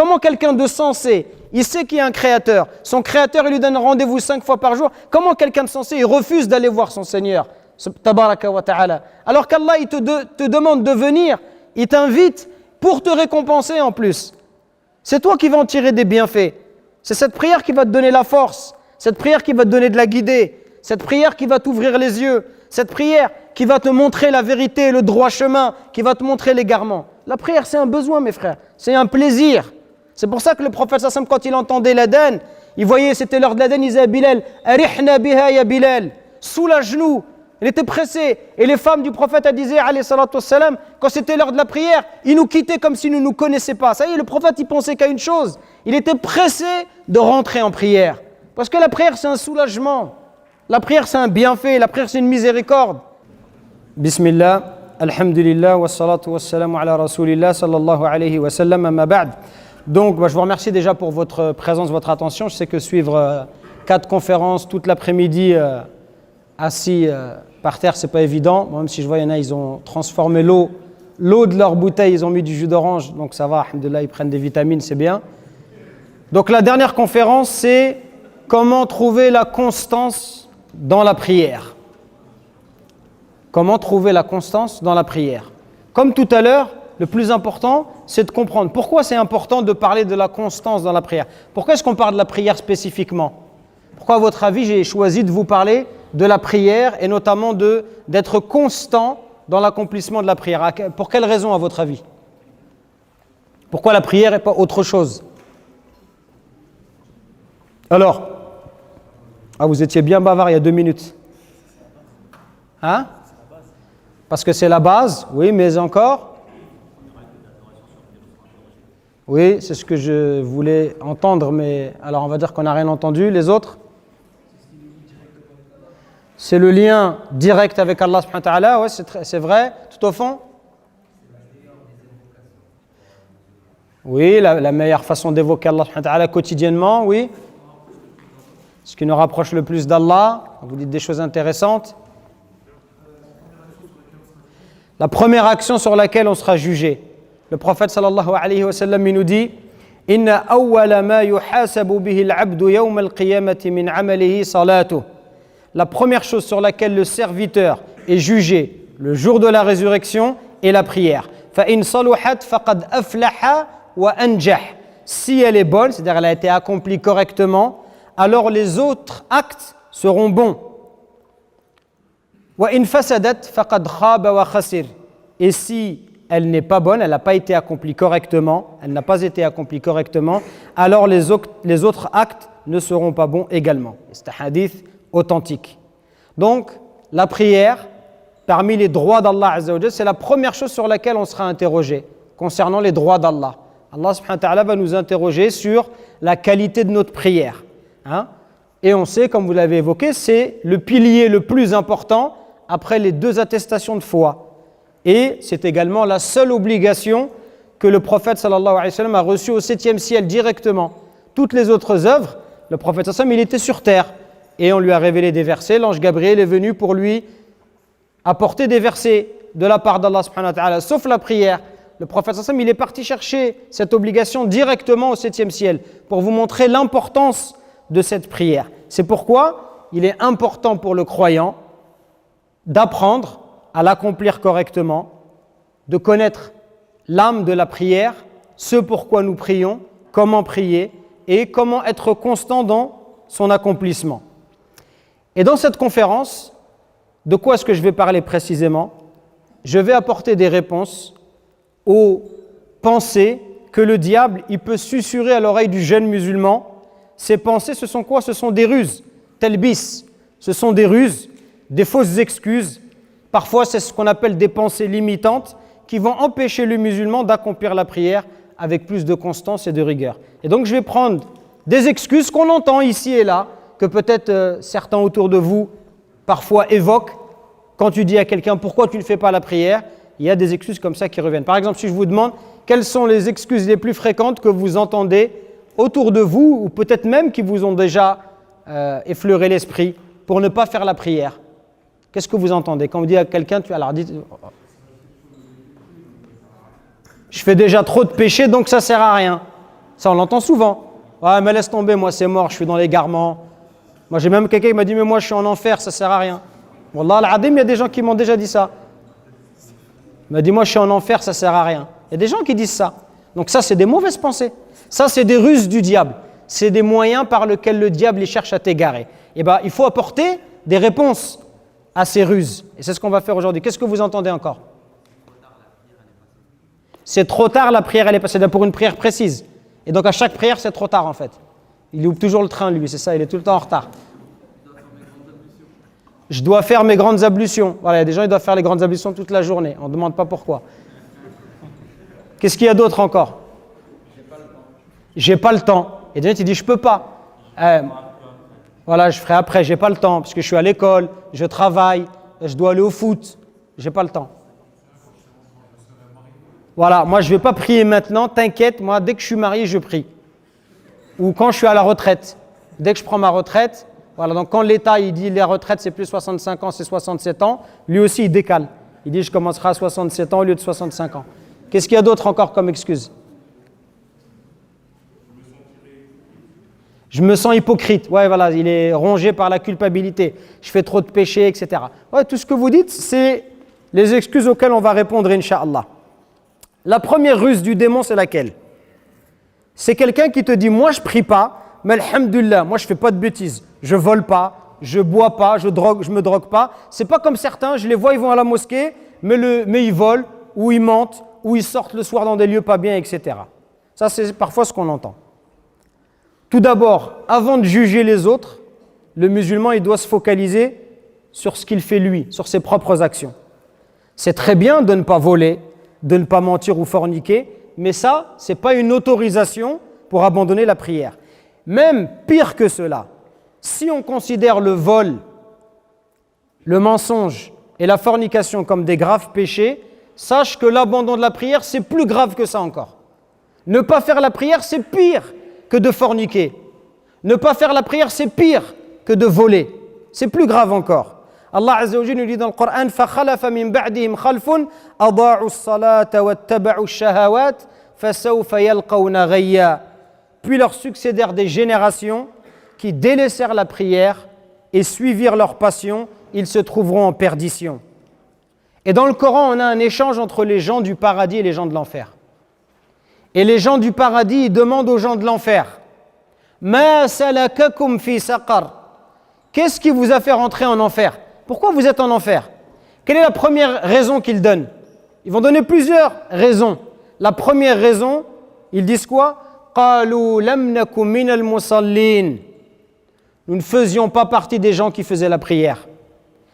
Comment quelqu'un de sensé, il sait qu'il y a un créateur, son créateur il lui donne rendez-vous 5 fois par jour, comment quelqu'un de sensé il refuse d'aller voir son Seigneur, tabaraka wa ta'ala, alors qu'Allah il te demande de venir, il t'invite pour te récompenser en plus. C'est toi qui vas en tirer des bienfaits. C'est cette prière qui va te donner la force, cette prière qui va te donner de la guider, cette prière qui va t'ouvrir les yeux, cette prière qui va te montrer la vérité, le droit chemin, qui va te montrer l'égarement. La prière, c'est un besoin, mes frères, c'est un plaisir. C'est pour ça que le prophète sallam, quand il entendait l'adhan, il voyait, c'était l'heure de l'adhan, il disait à Bilal, Arihna biha ya Bilal, soulage-nous. Il était pressé. Et les femmes du prophète, elles disaient, alayhi salatu wassalam, quand c'était l'heure de la prière, ils nous quittaient comme s'ils ne nous connaissaient pas. Ça y est, le prophète, il pensait qu'à une chose. Il était pressé de rentrer en prière. Parce que la prière, c'est un soulagement. La prière, c'est un bienfait. La prière, c'est une miséricorde. Bismillah, alhamdulillah, wassalatu wassalamu ala rasulillah, sallallahu alayhi wa sallam, amma ba'd. Donc, je vous remercie déjà pour votre présence, votre attention. Je sais que suivre 4 conférences toute l'après-midi assis par terre, c'est pas évident. Même si je vois, il y en a, ils ont transformé l'eau de leur bouteille, ils ont mis du jus d'orange. Donc ça va, alhamdoulilah, ils prennent des vitamines, c'est bien. Donc la dernière conférence, c'est comment trouver la constance dans la prière. Comment trouver la constance dans la prière. Comme tout à l'heure, le plus important, c'est de comprendre pourquoi c'est important de parler de la constance dans la prière. Pourquoi est-ce qu'on parle de la prière spécifiquement? Pourquoi, à votre avis, j'ai choisi de vous parler de la prière et notamment d'être constant dans l'accomplissement de la prière? Pour quelle raison, à votre avis? Pourquoi la prière et pas autre chose? Alors, vous étiez bien bavard il y a 2 minutes. Hein? Parce que c'est la base, oui, mais encore? Oui, c'est ce que je voulais entendre, mais alors on va dire qu'on n'a rien entendu. Les autres? C'est le lien direct avec Allah subhanahu wa ta'ala, ouais, c'est vrai, tout au fond. Oui, la meilleure façon d'évoquer Allah subhanahu wa ta'ala quotidiennement, oui. Ce qui nous rapproche le plus d'Allah, vous dites des choses intéressantes. La première action sur laquelle on sera jugé. Le prophète sallallahu alayhi wa sallam il nous dit Inna awwala ma yuhasabu bihi al-'abdu yawm al-qiyamati min 'amalihi salatuh. La première chose sur laquelle le serviteur est jugé le jour de la résurrection est la prière. Fa in saluhat faqad aflaha wa anjah. Si elle est bonne, c'est-à-dire elle a été accomplie correctement, alors les autres actes seront bons. Wa in fasadat faqad khaba wa khasir. Et si elle n'est pas bonne, elle n'a pas été accomplie correctement, alors les autres actes ne seront pas bons également. C'est un hadith authentique. Donc, la prière, parmi les droits d'Allah Azza wa Jalla, c'est la première chose sur laquelle on sera interrogé concernant les droits d'Allah. Allah subhanahu wa ta'ala va nous interroger sur la qualité de notre prière. Et on sait, comme vous l'avez évoqué, c'est le pilier le plus important après les 2 attestations de foi. Et c'est également la seule obligation que le prophète sallallahu alayhi wa sallam a reçue au 7e ciel directement. Toutes les autres œuvres, le prophète sallallahu alayhi wa sallam, il était sur terre et on lui a révélé des versets. L'ange Gabriel est venu pour lui apporter des versets de la part d'Allah subhanahu wa ta'ala, sauf la prière. Le prophète sallallahu alayhi wa sallam, il est parti chercher cette obligation directement au 7e ciel pour vous montrer l'importance de cette prière. C'est pourquoi il est important pour le croyant d'apprendre à l'accomplir correctement, de connaître l'âme de la prière, ce pourquoi nous prions, comment prier et comment être constant dans son accomplissement. Et dans cette conférence, de quoi est-ce que je vais parler précisément? Je vais apporter des réponses aux pensées que le diable il peut susurrer à l'oreille du jeune musulman. Ces pensées, ce sont quoi? Ce sont des ruses, talbis. Ce sont des ruses, des fausses excuses. Parfois, c'est ce qu'on appelle des pensées limitantes qui vont empêcher le musulman d'accomplir la prière avec plus de constance et de rigueur. Et donc, je vais prendre des excuses qu'on entend ici et là, que peut-être certains autour de vous parfois évoquent. Quand tu dis à quelqu'un « Pourquoi tu ne fais pas la prière ?» Il y a des excuses comme ça qui reviennent. Par exemple, si je vous demande quelles sont les excuses les plus fréquentes que vous entendez autour de vous ou peut-être même qui vous ont déjà effleuré l'esprit pour ne pas faire la prière. Qu'est-ce que vous entendez? Quand vous dites à quelqu'un, alors dites, je fais déjà trop de péchés, donc ça ne sert à rien. Ça, on l'entend souvent. Ouais, mais laisse tomber, moi c'est mort, je suis dans l'égarement. Moi j'ai même quelqu'un qui m'a dit, mais moi je suis en enfer, ça sert à rien. Wallah al-adim, il y a des gens qui m'ont déjà dit ça. Il m'a dit, moi je suis en enfer, ça sert à rien. Il y a des gens qui disent ça. Donc ça, c'est des mauvaises pensées. Ça, c'est des ruses du diable. C'est des moyens par lesquels le diable il cherche à t'égarer. Et bien, il faut apporter des réponses à ces ruses. Et c'est ce qu'on va faire aujourd'hui. Qu'est-ce que vous entendez encore? C'est trop tard, la prière, elle est passée pour une prière précise. Et donc, à chaque prière, c'est trop tard, en fait. Il loupe toujours le train, lui, c'est ça, il est tout le temps en retard. Je dois faire mes grandes ablutions. Voilà, il y a des gens qui doivent faire les grandes ablutions toute la journée. On ne demande pas pourquoi. Qu'est-ce qu'il y a d'autre encore? J'ai pas le temps. Et des gens qui disent, je peux pas. Voilà, je ferai après, j'ai pas le temps, parce que je suis à l'école, je travaille, je dois aller au foot, j'ai pas le temps. Voilà, moi je vais pas prier maintenant, t'inquiète, moi dès que je suis marié, je prie. Ou quand je suis à la retraite, dès que je prends ma retraite, voilà, donc quand l'État il dit la retraite c'est plus 65 ans, c'est 67 ans, lui aussi il décale. Il dit je commencerai à 67 ans au lieu de 65 ans. Qu'est-ce qu'il y a d'autre encore comme excuse? Je me sens hypocrite. Ouais, voilà, il est rongé par la culpabilité. Je fais trop de péchés, etc. Ouais, tout ce que vous dites, c'est les excuses auxquelles on va répondre, Inch'Allah. La première ruse du démon, c'est laquelle? C'est quelqu'un qui te dit, moi je prie pas, mais alhamdoulilah, moi je fais pas de bêtises. Je vole pas, je bois pas, je me drogue pas. C'est pas comme certains, je les vois, ils vont à la mosquée, mais ils volent, ou ils mentent, ou ils sortent le soir dans des lieux pas bien, etc. Ça, c'est parfois ce qu'on entend. Tout d'abord, avant de juger les autres, le musulman il doit se focaliser sur ce qu'il fait lui, sur ses propres actions. C'est très bien de ne pas voler, de ne pas mentir ou forniquer, mais ça, ce n'est pas une autorisation pour abandonner la prière. Même pire que cela, si on considère le vol, le mensonge et la fornication comme des graves péchés, sache que l'abandon de la prière, c'est plus grave que ça encore. Ne pas faire la prière, c'est pire que de forniquer. Ne pas faire la prière, c'est pire que de voler. C'est plus grave encore. Allah Azza wa Jalla nous dit dans le Coran فَخَلَفَ مِن بَعْدِهِمْ خَلْفٌ أَضَاعُوا الصَّلَاةَ وَاتَّبَعُوا الشَّهَوَاتِ فَسَوْفَ يَلْقَوْنَ غَيًّا. Puis leur succédèrent des générations qui délaissèrent la prière et suivirent leur passion, ils se trouveront en perdition. Et dans le Coran, on a un échange entre les gens du paradis et les gens de l'enfer. Et les gens du paradis ils demandent aux gens de l'enfer Ma salakakum fi saqar. Qu'est-ce qui vous a fait rentrer en enfer? Pourquoi vous êtes en enfer? Quelle est la première raison qu'ils donnent? Ils vont donner plusieurs raisons. La première raison, ils disent quoi? Qalu lam nakum minal musallin. Nous ne faisions pas partie des gens qui faisaient la prière.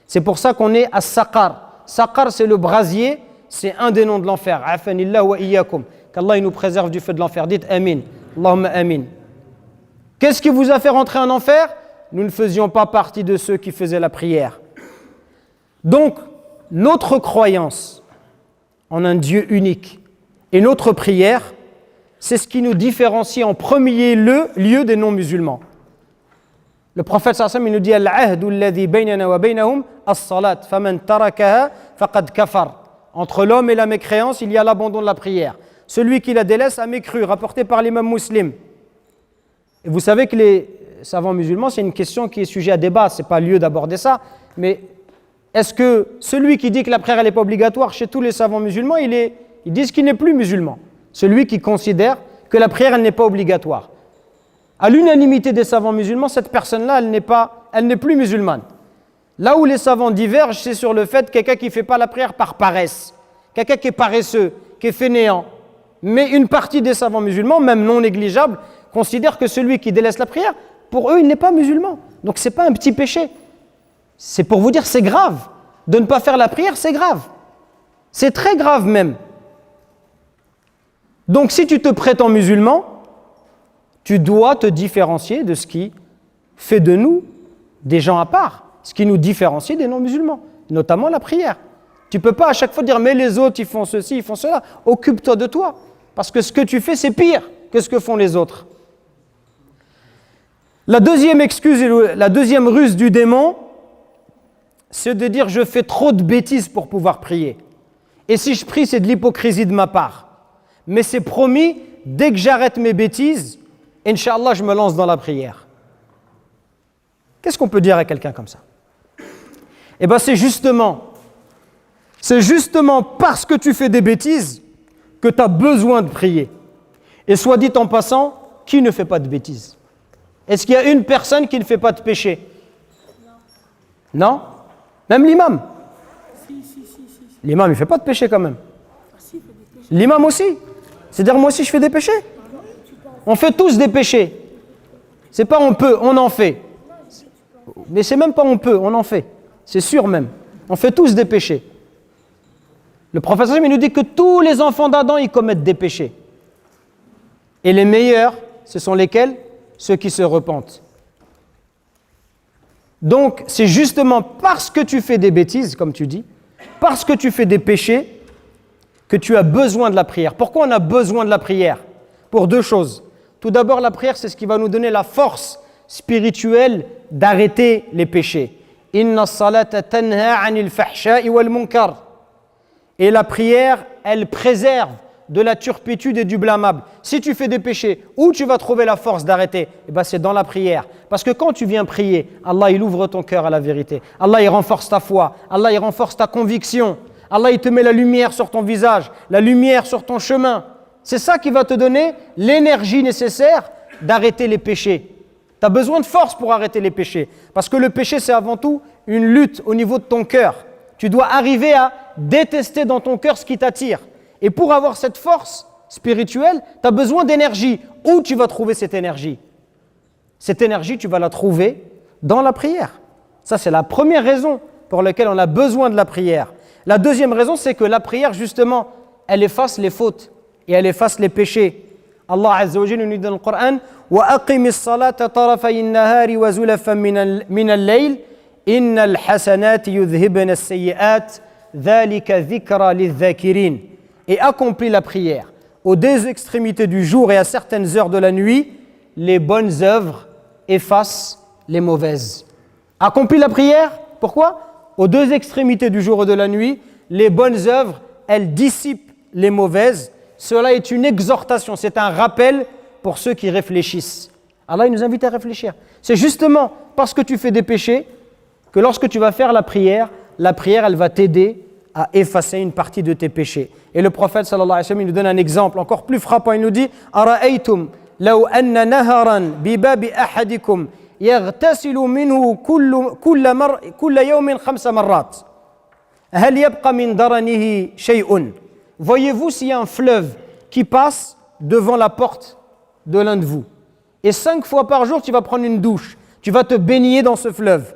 C'est pour ça qu'on est à Saqar. Saqar, c'est le brasier, c'est un des noms de l'enfer. Afanillah wa iyyakum. Qu'Allah il nous préserve du feu de l'enfer. Dites Amin. Allahumma Amin. Qu'est-ce qui vous a fait rentrer en enfer? Nous ne faisions pas partie de ceux qui faisaient la prière. Donc, notre croyance en un Dieu unique et notre prière, c'est ce qui nous différencie en premier lieu des non-musulmans. Le prophète sallallahu alayhi wa sallam, il nous dit Al-ahdu alladhi baynana wa baynahum as-salat, faman tarakaha faqad kafar. Entre l'homme et la mécréance, il y a l'abandon de la prière. Celui qui la délaisse a mécru, rapporté par l'imam Muslim. Et vous savez que les savants musulmans, c'est une question qui est sujet à débat, ce n'est pas lieu d'aborder ça, mais est-ce que celui qui dit que la prière n'est pas obligatoire chez tous les savants musulmans, ils disent qu'il n'est plus musulman? Celui qui considère que la prière elle n'est pas obligatoire. À l'unanimité des savants musulmans, cette personne-là, elle n'est plus musulmane. Là où les savants divergent, c'est sur le fait que quelqu'un qui ne fait pas la prière par paresse, quelqu'un qui est paresseux, qui est fainéant. Mais une partie des savants musulmans, même non négligeable, considère que celui qui délaisse la prière, pour eux, il n'est pas musulman. Donc ce n'est pas un petit péché. C'est pour vous dire, c'est grave. De ne pas faire la prière, c'est grave. C'est très grave même. Donc si tu te prétends musulman, tu dois te différencier de ce qui fait de nous des gens à part, ce qui nous différencie des non-musulmans, notamment la prière. Tu ne peux pas à chaque fois dire, mais les autres, ils font ceci, ils font cela. Occupe-toi de toi, parce que ce que tu fais, c'est pire que ce que font les autres. La deuxième excuse et la deuxième ruse du démon, c'est de dire, je fais trop de bêtises pour pouvoir prier. Et si je prie, c'est de l'hypocrisie de ma part. Mais c'est promis, dès que j'arrête mes bêtises, Inch'Allah, je me lance dans la prière. Qu'est-ce qu'on peut dire à quelqu'un comme ça? Eh bien, c'est justement parce que tu fais des bêtises que tu as besoin de prier. Et soit dit en passant, qui ne fait pas de bêtises? Est-ce qu'il y a une personne qui ne fait pas de péché? Non? Même l'imam? L'imam, il ne fait pas de péché quand même. L'imam aussi. C'est-à-dire, moi aussi, je fais des péchés. On fait tous des péchés. C'est pas on peut, on en fait. Mais c'est même pas on peut, on en fait. C'est sûr même. On fait tous des péchés. Le prophète il nous dit que tous les enfants d'Adam, ils commettent des péchés. Et les meilleurs, ce sont lesquels? Ceux qui se repentent. Donc, c'est justement parce que tu fais des bêtises, comme tu dis, parce que tu fais des péchés, que tu as besoin de la prière. Pourquoi on a besoin de la prière? Pour deux choses. Tout d'abord, la prière, c'est ce qui va nous donner la force spirituelle d'arrêter les péchés. Inna salata tanha anil fahsha'i wal munkar. Et la prière, elle préserve de la turpitude et du blâmable. Si tu fais des péchés, où tu vas trouver la force d'arrêter? Eh bien, c'est dans la prière. Parce que quand tu viens prier, Allah, il ouvre ton cœur à la vérité. Allah, il renforce ta foi. Allah, il renforce ta conviction. Allah, il te met la lumière sur ton visage, la lumière sur ton chemin. C'est ça qui va te donner l'énergie nécessaire d'arrêter les péchés. Tu as besoin de force pour arrêter les péchés. Parce que le péché, c'est avant tout une lutte au niveau de ton cœur. Tu dois arriver à détester dans ton cœur ce qui t'attire. Et pour avoir cette force spirituelle, tu as besoin d'énergie. Où tu vas trouver cette énergie? Cette énergie, tu vas la trouver dans la prière. Ça, c'est la première raison pour laquelle on a besoin de la prière. La deuxième raison, c'est que la prière, justement, elle efface les fautes et elle efface les péchés. Allah Azza wa Jalla nous dit dans le Coran: Wa aqimis salata tarafay an-nahari wa zulafan min al-layl innal hasanati yudhhibna as-sayyi'at dhalika dhikra lidh-dhakirin. Et accomplis la prière aux deux extrémités du jour et à certaines heures de la nuit, les bonnes œuvres effacent les mauvaises. Accomplis la prière, pourquoi? Aux deux extrémités du jour et de la nuit, les bonnes œuvres, elles dissipent les mauvaises. Cela est une exhortation, c'est un rappel pour ceux qui réfléchissent. Allah il nous invite à réfléchir. C'est justement parce que tu fais des péchés que lorsque tu vas faire la prière, elle va t'aider à effacer une partie de tes péchés. Et le prophète sallallahu alayhi wa sallam, il nous donne un exemple encore plus frappant. Il nous dit: Ara'aytum law anna naharan bi babi ahadikum yaghtasilu minhu kulla yawmin 5 marrat. Hal yabqa min daranihi shay'un. Voyez-vous s'il y a un fleuve qui passe devant la porte de l'un de vous. Et 5 fois par jour, tu vas prendre une douche. Tu vas te baigner dans ce fleuve.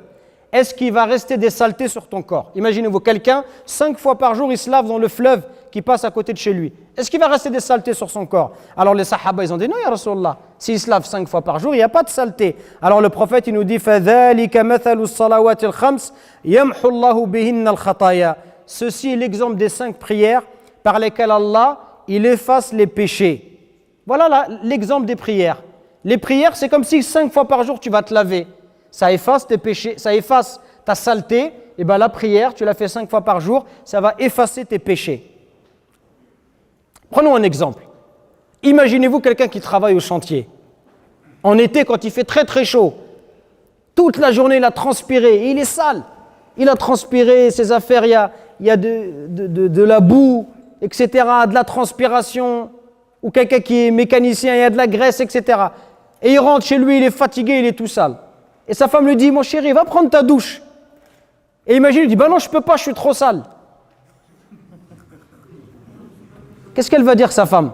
Est-ce qu'il va rester des saletés sur ton corps? Imaginez-vous, quelqu'un, 5 fois par jour, il se lave dans le fleuve qui passe à côté de chez lui. Est-ce qu'il va rester des saletés sur son corps? Alors les sahaba, ils ont dit: non, ya Rasulallah, s'il se lave 5 fois par jour, il n'y a pas de saleté. Alors le prophète, il nous dit: فَذَلِكَ مَثَلُ الصَّلَوَاتِ الْخَمْسِ يَمْحُ اللَّهُ بِهِنَّ الْخَطَايَا. Ceci est l'exemple des 5 prières par lesquelles Allah, il efface les péchés. Voilà l'exemple des prières. Les prières, c'est comme si 5 fois par jour, tu vas te laver. Ça efface tes péchés, ça efface ta saleté. Et bien la prière, tu la fais 5 fois par jour, ça va effacer tes péchés. Prenons un exemple. Imaginez-vous quelqu'un qui travaille au chantier. En été, quand il fait très très chaud, toute la journée, il a transpiré et il est sale. Il a transpiré, ses affaires, il y a de la boue, etc., de la transpiration. Ou quelqu'un qui est mécanicien, il y a de la graisse, etc. Et il rentre chez lui, il est fatigué, il est tout sale. Et sa femme lui dit: mon chéri, va prendre ta douche. Et imagine, il dit: ben non, je peux pas, je suis trop sale. Qu'est-ce qu'elle va dire, sa femme?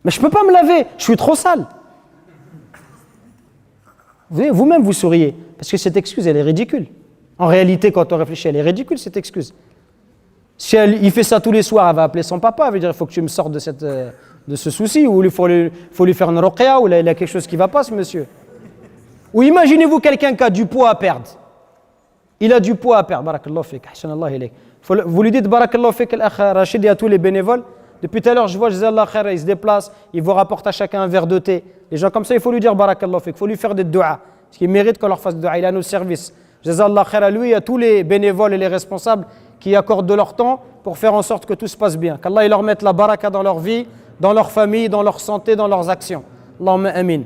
Mais je peux pas me laver, je suis trop sale. Vous-même, vous souriez, parce que cette excuse, elle est ridicule. En réalité, quand on réfléchit, elle est ridicule, cette excuse. Si il fait ça tous les soirs, elle va appeler son papa, elle va dire: il faut que tu me sortes de ce souci, ou il faut lui faire une ruqya, ou il a quelque chose qui ne va pas, ce monsieur. Ou imaginez-vous quelqu'un qui a du poids à perdre. Il a du poids à perdre. Barakallahu fik, ahsanallahu ilayk. Vous lui dites: Barakallahu fik, al-akh Rachid, et à tous les bénévoles. Depuis tout à l'heure, je vois, Jazallah khair, il se déplace, il vous rapporte à chacun un verre de thé. Les gens comme ça, il faut lui dire Barakallahu fik, il faut lui faire des du'a. Parce qu'il mérite qu'on leur fasse des du'a, il a nos services. Jazallah khair à lui et à tous les bénévoles et les responsables qui accordent de leur temps pour faire en sorte que tout se passe bien. Qu'Allah il leur mette la baraka dans leur vie, dans leur famille, dans leur santé, dans leurs actions. Allahumma amin.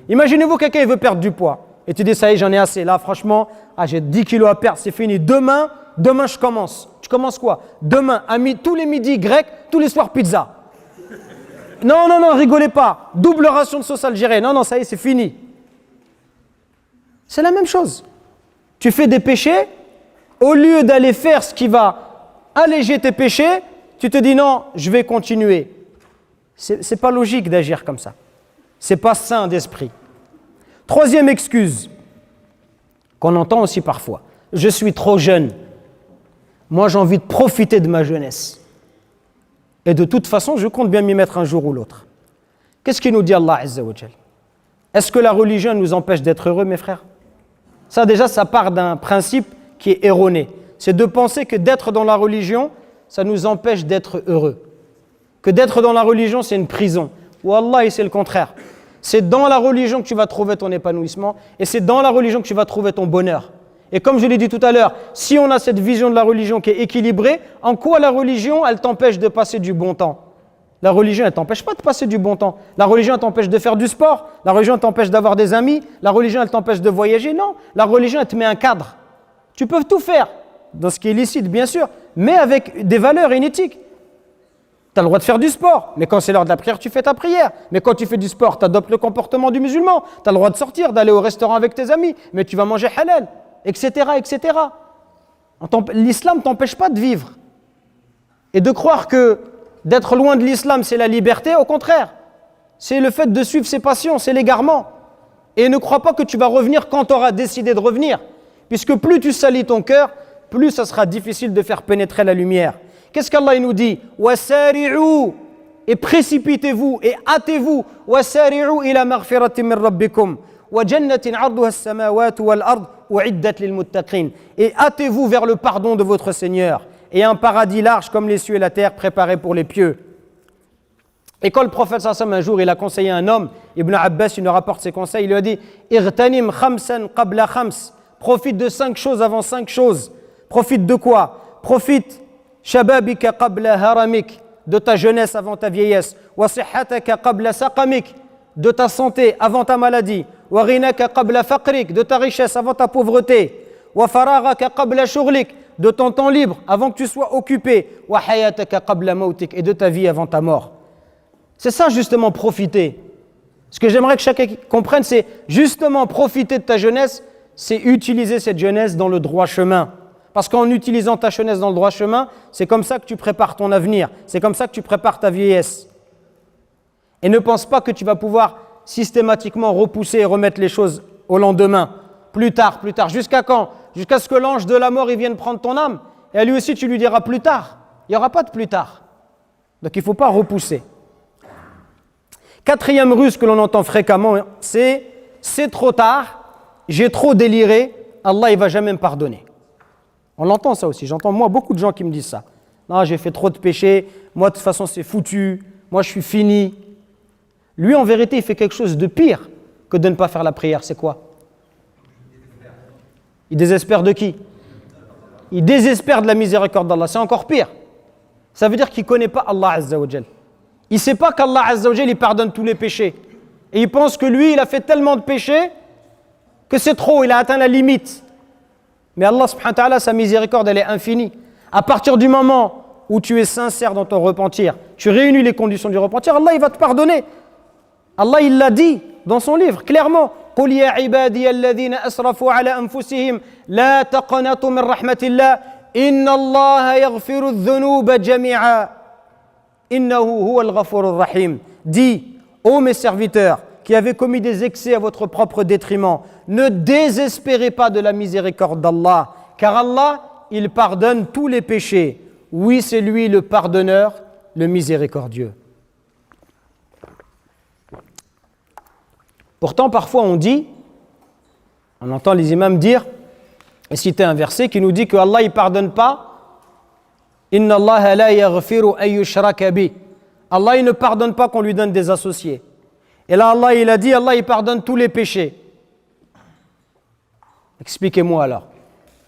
Imaginez-vous quelqu'un il veut perdre du poids. Et tu dis, ça y est, j'en ai assez. Là, franchement, j'ai 10 kilos à perdre, c'est fini. Demain, je commence. Tu commences quoi? Demain, tous les midis grec, tous les soirs pizza. Non, rigolez pas. Double ration de sauce algérienne. Non, ça y est, c'est fini. C'est la même chose. Tu fais des péchés, au lieu d'aller faire ce qui va alléger tes péchés, tu te dis non, je vais continuer. C'est pas logique d'agir comme ça. C'est pas sain d'esprit. Troisième excuse qu'on entend aussi parfois. Je suis trop jeune. Moi, j'ai envie de profiter de ma jeunesse. Et de toute façon, je compte bien m'y mettre un jour ou l'autre. Qu'est-ce qu'il nous dit Allah Azza wa Jal? Est-ce que la religion nous empêche d'être heureux, mes frères? Ça déjà, ça part d'un principe qui est erroné. C'est de penser que d'être dans la religion, ça nous empêche d'être heureux. Que d'être dans la religion, c'est une prison. Wallah, c'est le contraire. C'est dans la religion que tu vas trouver ton épanouissement et c'est dans la religion que tu vas trouver ton bonheur. Et comme je l'ai dit tout à l'heure, si on a cette vision de la religion qui est équilibrée, en quoi la religion, elle t'empêche de passer du bon temps? La religion, elle ne t'empêche pas de passer du bon temps. La religion, elle t'empêche de faire du sport. La religion, elle t'empêche d'avoir des amis. La religion, elle t'empêche de voyager. Non, la religion, elle te met un cadre. Tu peux tout faire, dans ce qui est licite, bien sûr, mais avec des valeurs et une éthique. Tu as le droit de faire du sport, mais quand c'est l'heure de la prière, tu fais ta prière. Mais quand tu fais du sport, tu adoptes le comportement du musulman. Tu as le droit de sortir, d'aller au restaurant avec tes amis, mais tu vas manger halal, etc., etc. L'islam ne t'empêche pas de vivre. Et de croire que d'être loin de l'islam, c'est la liberté, au contraire. C'est le fait de suivre ses passions, c'est l'égarement. Et ne crois pas que tu vas revenir quand tu auras décidé de revenir. Puisque plus tu salis ton cœur, plus ça sera difficile de faire pénétrer la lumière. Qu'est-ce qu'Allah nous dit? Wasari'u, et précipitez-vous et hâtez-vous. Wasari'u ila maghfiratin min rabbikum wa jannatin 'arduha as-samawati wal ard u'iddat lil muttaqin. Et hâtez-vous vers le pardon de votre Seigneur et un paradis large comme les cieux et la terre préparé pour les pieux. Et quand le prophète sallallahu un jour il a conseillé un homme, Ibn Abbas il nous rapporte ses conseils, il lui a dit Irtanim khamsan qabla khams, profite de 5 choses avant 5 choses. Profite de quoi? Profite Shababika qabla haramik, de ta jeunesse avant ta vieillesse. Wa sihhataka qabla saqamik, de ta santé avant ta maladie. Wa ghinaka qabla faqrik, de ta richesse avant ta pauvreté. Wa faragaka qabla shughlik, de ton temps libre avant que tu sois occupé. Wa hayataka qabla mautik, et de ta vie avant ta mort. C'est ça justement profiter. Ce que j'aimerais que chacun comprenne, c'est justement profiter de ta jeunesse, c'est utiliser cette jeunesse dans le droit chemin. Parce qu'en utilisant ta jeunesse dans le droit chemin, c'est comme ça que tu prépares ton avenir, c'est comme ça que tu prépares ta vieillesse. Et ne pense pas que tu vas pouvoir systématiquement repousser et remettre les choses au lendemain, plus tard, jusqu'à quand? Jusqu'à ce que l'ange de la mort il vienne prendre ton âme, et à lui aussi tu lui diras plus tard. Il n'y aura pas de plus tard. Donc il ne faut pas repousser. Quatrième ruse que l'on entend fréquemment, c'est trop tard, j'ai trop déliré, Allah il ne va jamais me pardonner. On l'entend ça aussi, j'entends moi beaucoup de gens qui me disent ça. Non, j'ai fait trop de péchés, moi de toute façon c'est foutu, moi je suis fini. Lui en vérité il fait quelque chose de pire que de ne pas faire la prière, c'est quoi? Il désespère de qui? Il désespère de la miséricorde d'Allah, c'est encore pire. Ça veut dire qu'il ne connaît pas Allah Azza wa Jal. Il ne sait pas qu'Allah Azza wa Jal il pardonne tous les péchés. Et il pense que lui il a fait tellement de péchés que c'est trop, il a atteint la limite. Mais Allah subhanahu wa ta'ala, sa miséricorde, elle est infinie. À partir du moment où tu es sincère dans ton repentir, tu réunis les conditions du repentir, Allah il va te pardonner. Allah il l'a dit dans son livre clairement. قُلْ يَا عِبَادِيَ الَّذِينَ أَسْرَفُوا عَلَى أَنفُسِهِمْ لَا تَقْنَطُوا مِنْ رَحْمَةِ اللَّهِ إِنَّ اللَّهَ يَغْفِرُ الذُّنُوبَ جَمِيعًا إِنَّهُ هُوَ الْغَفُورُ الرَّحِيمُ. Dis, ô mes serviteurs, qui avez commis des excès à votre propre détriment, ne désespérez pas de la miséricorde d'Allah, car Allah, il pardonne tous les péchés. Oui, c'est lui le pardonneur, le miséricordieux. Pourtant, parfois on dit, on entend les imams dire, et citer un verset qui nous dit que Allah, il pardonne pas. Inna Allah la yaghfiru an yushraka bi. Allah, il ne pardonne pas qu'on lui donne des associés. Et là, Allah, il a dit, Allah, il pardonne tous les péchés. Expliquez-moi alors.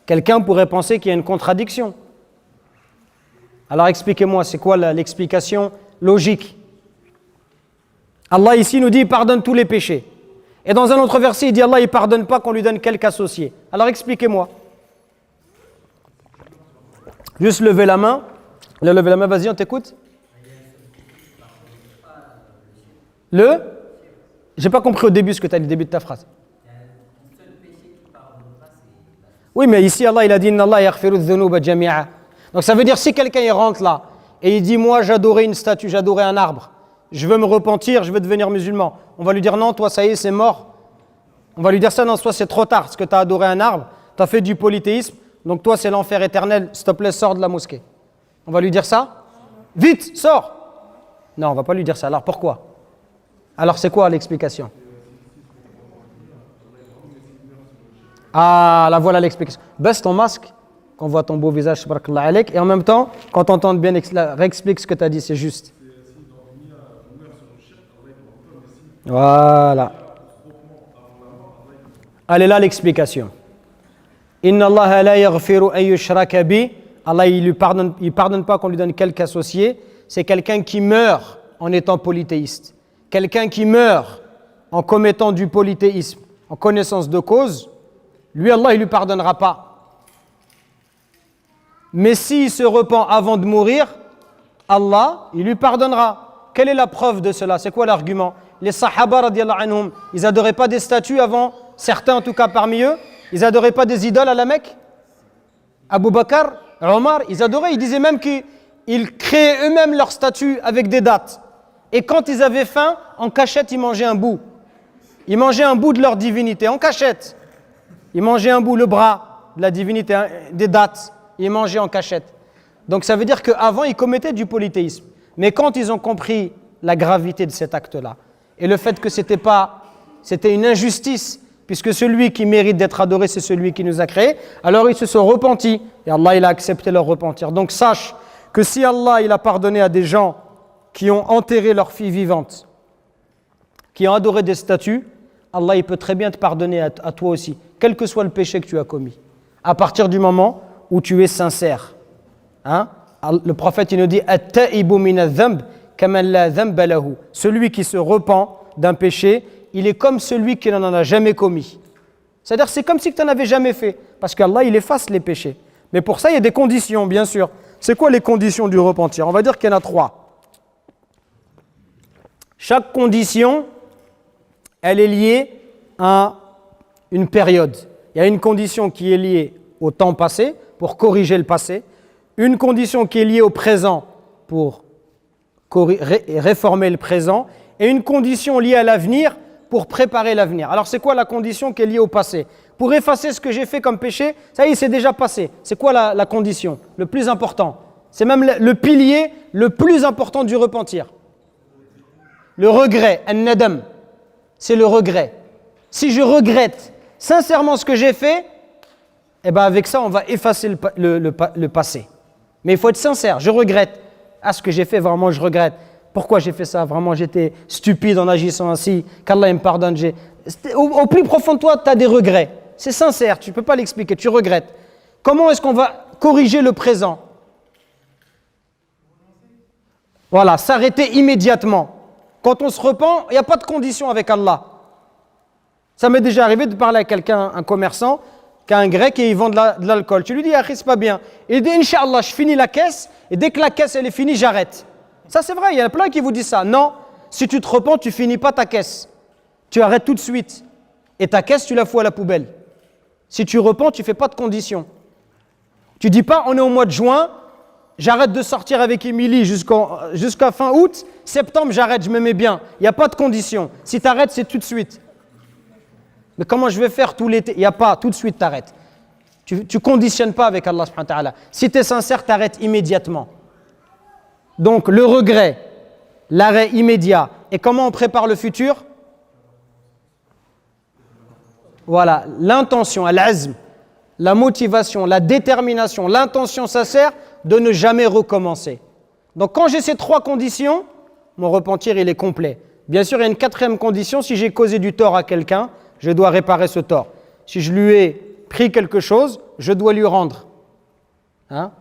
Quelqu'un pourrait penser qu'il y a une contradiction. Alors expliquez-moi, c'est quoi l'explication logique? Allah ici nous dit il pardonne tous les péchés. Et dans un autre verset, il dit Allah il pardonne pas qu'on lui donne quelque associé. Alors expliquez-moi. Juste lever la main. Lever la main, vas-y, on t'écoute. J'ai pas compris au début ce que tu as dit, le début de ta phrase. Oui, mais ici, Allah, il a dit Inna Allah yaghfiru dhunuba jami'a. Donc ça veut dire, si quelqu'un il rentre là et il dit moi j'adorais une statue, j'adorais un arbre, je veux me repentir, je veux devenir musulman. On va lui dire non, toi ça y est, c'est mort. On va lui dire ça, non, toi c'est trop tard, parce que tu as adoré un arbre, tu as fait du polythéisme, donc toi c'est l'enfer éternel, s'il te plaît, sors de la mosquée. On va lui dire ça? Vite, sors! Non, on va pas lui dire ça. Alors pourquoi? Alors c'est quoi l'explication? Ah, là voilà l'explication. Baisse ton masque, qu'on voit ton beau visage, subhanakallah alayk, et en même temps, quand on entende bien, réexplique ce que tu as dit, c'est juste. Voilà. Allez là l'explication. Inna Allah la yaghfiru an yushraka bi. Allah il pardonne pas qu'on lui donne quelque associé. C'est quelqu'un qui meurt en étant polythéiste. Quelqu'un qui meurt en commettant du polythéisme, en connaissance de cause, lui Allah il lui pardonnera pas. Mais s'il se repent avant de mourir, Allah il lui pardonnera. Quelle est la preuve de cela? C'est quoi l'argument? Les sahaba radiyallahu anhum, ils adoraient pas des statues avant, certains en tout cas parmi eux, ils adoraient pas des idoles à la Mecque. Abu Bakr, Omar, ils adoraient, ils disaient même qu'ils créaient eux-mêmes leurs statues avec des dates. Et quand ils avaient faim, en cachette, ils mangeaient un bout. Ils mangeaient un bout de leur divinité, en cachette. Ils mangeaient un bout, le bras de la divinité, des dates. Ils mangeaient en cachette. Donc ça veut dire qu'avant, ils commettaient du polythéisme. Mais quand ils ont compris la gravité de cet acte-là, et le fait que c'était une injustice, puisque celui qui mérite d'être adoré, c'est celui qui nous a créés, alors ils se sont repentis, et Allah il a accepté leur repentir. Donc sache que si Allah il a pardonné à des gens qui ont enterré leur fille vivante, qui ont adoré des statues, Allah il peut très bien te pardonner à toi aussi, quel que soit le péché que tu as commis, à partir du moment où tu es sincère. Hein? Le prophète il nous dit At-ta'ibu min adh-dhanb kaman la dhanba lahu. Celui qui se repent d'un péché, il est comme celui qui n'en a jamais commis. C'est-à-dire c'est comme si tu n'en avais jamais fait, parce qu'Allah il efface les péchés. Mais pour ça il y a des conditions, bien sûr. C'est quoi les conditions du repentir? On va dire qu'il y en a 3. Chaque condition, elle est liée à une période. Il y a une condition qui est liée au temps passé, pour corriger le passé. Une condition qui est liée au présent, pour réformer le présent. Et une condition liée à l'avenir, pour préparer l'avenir. Alors c'est quoi la condition qui est liée au passé? Pour effacer ce que j'ai fait comme péché, ça y est, c'est déjà passé. C'est quoi la condition? Le plus important. C'est même le pilier le plus important du repentir. Le regret, an-nadam, c'est le regret. Si je regrette sincèrement ce que j'ai fait, eh ben avec ça, on va effacer le passé. Mais il faut être sincère, je regrette. Ah, ce que j'ai fait, vraiment, je regrette. Pourquoi j'ai fait ça? Vraiment, j'étais stupide en agissant ainsi. Qu'Allah me pardonne. Au plus profond de toi, tu as des regrets. C'est sincère, tu ne peux pas l'expliquer, tu regrettes. Comment est-ce qu'on va corriger le présent? Voilà, s'arrêter immédiatement. Quand on se repent, il n'y a pas de condition avec Allah. Ça m'est déjà arrivé de parler à quelqu'un, un commerçant, qui a un grec et il vend de l'alcool. Tu lui dis, ah, c'est pas bien. Il dit, Inch'Allah, je finis la caisse et dès que la caisse elle est finie, j'arrête. Ça c'est vrai, il y en a plein qui vous disent ça. Non, si tu te repens, tu finis pas ta caisse. Tu arrêtes tout de suite. Et ta caisse, tu la fous à la poubelle. Si tu repens, tu fais pas de condition. Tu dis pas, on est au mois de juin, j'arrête de sortir avec Émilie jusqu'à fin août, septembre, j'arrête, je me mets bien. Il n'y a pas de condition. Si tu arrêtes, c'est tout de suite. Mais comment je vais faire tout l'été? Il n'y a pas, tout de suite, tu arrêtes. Tu ne conditionnes pas avec Allah subhanahu wa ta'ala. Si tu es sincère, tu arrêtes immédiatement. Donc, le regret, l'arrêt immédiat. Et comment on prépare le futur? Voilà, l'intention, al-azm, la motivation, la détermination, l'intention sincère de ne jamais recommencer. Donc, quand j'ai ces 3 conditions, mon repentir, il est complet. Bien sûr, il y a une 4e condition, si j'ai causé du tort à quelqu'un, je dois réparer ce tort. Si je lui ai pris quelque chose, je dois lui rendre. Hein?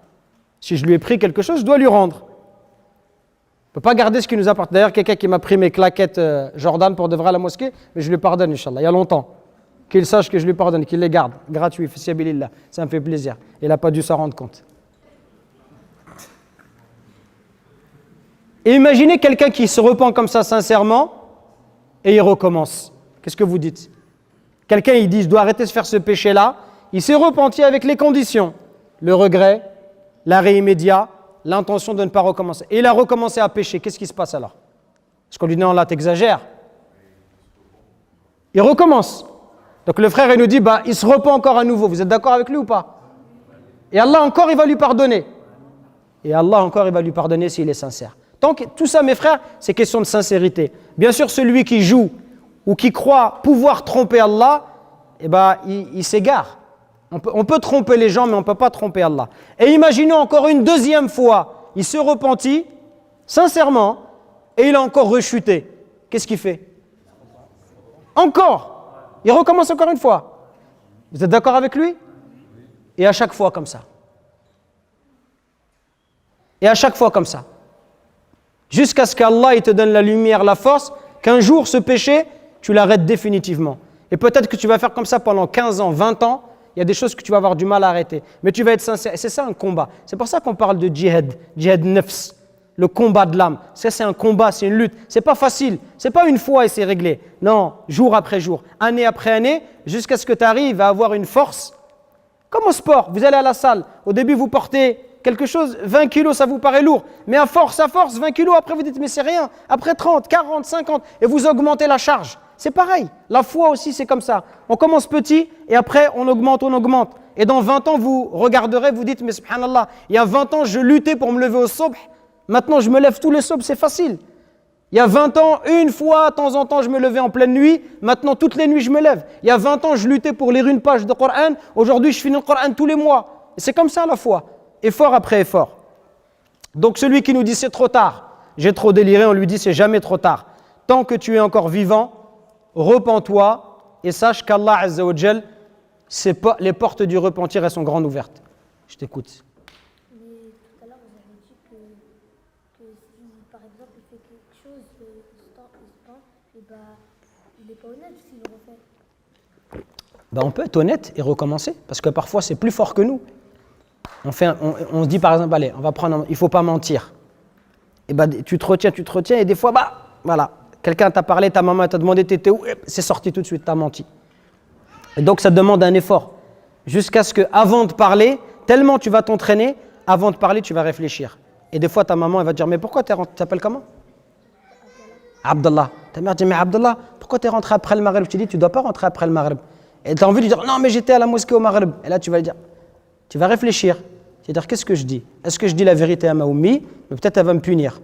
Si je lui ai pris quelque chose, je dois lui rendre. On ne peut pas garder ce qu'il nous apporte. D'ailleurs, quelqu'un qui m'a pris mes claquettes Jordan pour de vrai à la mosquée, mais je lui pardonne, Inch'Allah, il y a longtemps. Qu'il sache que je lui pardonne, qu'il les garde, gratuit, fisabilillah. Ça me fait plaisir. Il n'a pas dû s'en rendre compte. Et imaginez quelqu'un qui se repent comme ça sincèrement et il recommence. Qu'est-ce que vous dites? Quelqu'un, il dit, je dois arrêter de faire ce péché-là. Il s'est repenti avec les conditions. Le regret, l'arrêt immédiat, l'intention de ne pas recommencer. Et il a recommencé à pécher. Qu'est-ce qui se passe alors? Est-ce qu'on lui dit, non, là, t'exagères? Il recommence. Donc le frère, il nous dit, il se repent encore à nouveau. Vous êtes d'accord avec lui ou pas? Et Allah encore, il va lui pardonner. Et Allah encore, il va lui pardonner s'il est sincère. Donc tout ça, mes frères, c'est question de sincérité. Bien sûr, celui qui joue ou qui croit pouvoir tromper Allah, il s'égare. On peut tromper les gens, mais on ne peut pas tromper Allah. Et imaginons encore une deuxième fois, il se repentit, sincèrement, et il a encore rechuté. Qu'est-ce qu'il fait? Encore. Il recommence encore une fois. Vous êtes d'accord avec lui? Et à chaque fois comme ça. Et à chaque fois comme ça. Jusqu'à ce qu'Allah il te donne la lumière, la force, qu'un jour ce péché, tu l'arrêtes définitivement. Et peut-être que tu vas faire comme ça pendant 15 ans, 20 ans, il y a des choses que tu vas avoir du mal à arrêter. Mais tu vas être sincère. Et c'est ça un combat. C'est pour ça qu'on parle de djihad, djihad nafs, le combat de l'âme. Ça c'est un combat, c'est une lutte. C'est pas facile. C'est pas une fois et c'est réglé. Non, jour après jour, année après année, jusqu'à ce que tu arrives à avoir une force. Comme au sport, vous allez à la salle. Au début, vous portez quelque chose, 20 kilos, ça vous paraît lourd. Mais à force, 20 kilos, après vous dites, mais c'est rien. Après 30, 40, 50, et vous augmentez la charge. C'est pareil. La foi aussi, c'est comme ça. On commence petit, et après, on augmente, on augmente. Et dans 20 ans, vous regarderez, vous dites, mais subhanallah, il y a 20 ans, je luttais pour me lever au subh. Maintenant, je me lève tous les subhs, c'est facile. Il y a 20 ans, une fois, de temps en temps, je me levais en pleine nuit. Maintenant, toutes les nuits, je me lève. Il y a 20 ans, je luttais pour lire une page de Coran. Aujourd'hui, je finis le Coran tous les mois. Et c'est comme ça, la foi. Effort après effort. Donc, celui qui nous dit c'est trop tard, j'ai trop déliré, on lui dit c'est jamais trop tard. Tant que tu es encore vivant, repens-toi et sache qu'Allah Azza wa Jal, les portes du repentir, elles sont grandes ouvertes. Je t'écoute. Mais tout à l'heure, vous avez dit que si, par exemple, il fait quelque chose, il se tente, il n'est pas honnête s'il le refait. On peut être honnête et recommencer, parce que parfois, c'est plus fort que nous. On se dit par exemple, allez, il ne faut pas mentir. Et tu te retiens, et des fois, voilà, quelqu'un t'a parlé, ta maman t'a demandé, t'étais où? C'est sorti tout de suite, t'as menti. Et donc ça demande un effort. Jusqu'à ce que, avant de parler, tellement tu vas t'entraîner, avant de parler, tu vas réfléchir. Et des fois, ta maman, elle va te dire, mais pourquoi tu t'appelles comment? Abdallah. Ta mère dit, mais Abdallah, pourquoi tu es rentré après le Maghreb? Tu dis, tu ne dois pas rentrer après le Maghreb. Et tu as envie de lui dire, non, mais j'étais à la mosquée au Maghreb. Et là, tu vas lui dire, tu vas réfléchir. Tu vas dire, qu'est-ce que je dis? Est-ce que je dis la vérité à ma ummi? Mais peut-être elle va me punir.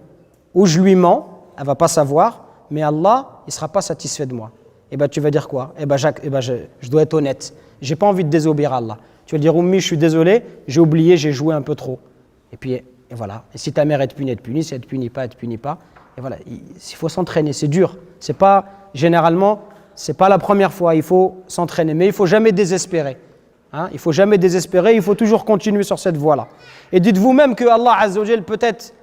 Ou je lui mens, elle ne va pas savoir, mais Allah, il ne sera pas satisfait de moi. Et tu vas dire quoi? Je dois être honnête. Je n'ai pas envie de désobéir à Allah. Tu vas dire, ummi, je suis désolé, j'ai oublié, j'ai joué un peu trop. Et voilà. Et si ta mère, elle te punit, si elle ne te punit pas, elle ne te punit pas. Et voilà, il faut s'entraîner, c'est dur. Généralement, ce n'est pas la première fois, il faut s'entraîner. Mais il ne faut jamais désespérer. Il ne faut jamais désespérer, il faut toujours continuer sur cette voie-là. Et dites-vous même que Allah Azza wa Jal, peut-être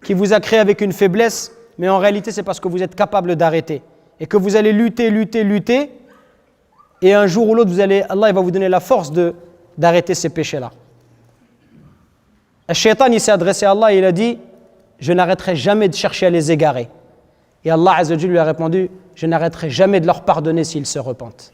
qu'il vous a créé avec une faiblesse, mais en réalité, c'est parce que vous êtes capable d'arrêter. Et que vous allez lutter, et un jour ou l'autre, Allah il va vous donner la force d'arrêter ces péchés-là. Le shaitan, il s'est adressé à Allah et il a dit, je n'arrêterai jamais de chercher à les égarer. Et Allah Azza wa Jal lui a répondu, je n'arrêterai jamais de leur pardonner s'ils se repentent.